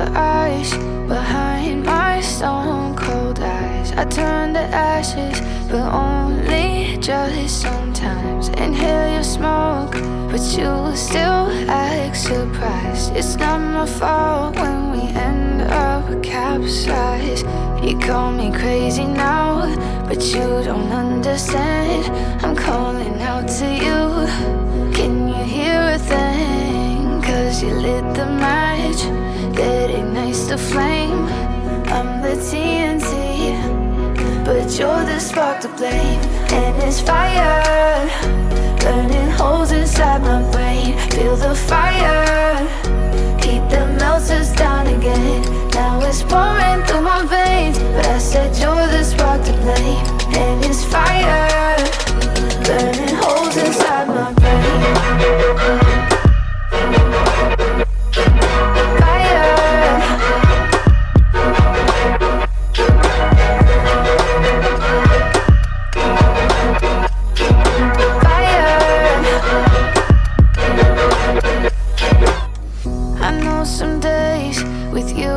the ice behind my stone cold eyes. I turn to ashes, but only just sometimes. Inhale your smoke, but you still act surprised. It's not my fault when we end up capsized. You call me crazy now, but you don't understand. I'm calling out to you. Can you hear a thing? 'Cause you lit the match that ignites the flame. I'm the TNT, but you're the spark to blame. And it's fire, burning holes inside my brain. Feel the fire, heat that melts us down again. Now it's pouring through my veins, but I said you're the spark to blame. And it's fire, burning holes inside my brain. Some days with you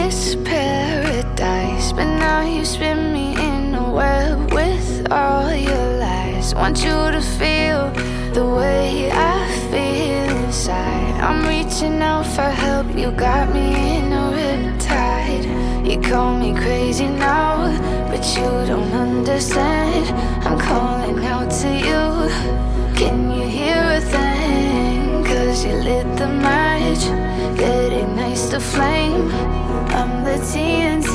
it's paradise, but now you spin me in a web with all your lies. Want you to feel the way I feel inside. I'm reaching out for help, you got me in a riptide. You call me crazy now, but you don't understand. I'm calling out to you. Can you hear a thing? 'Cause you lit the match that ignites the flame. I'm the TNT,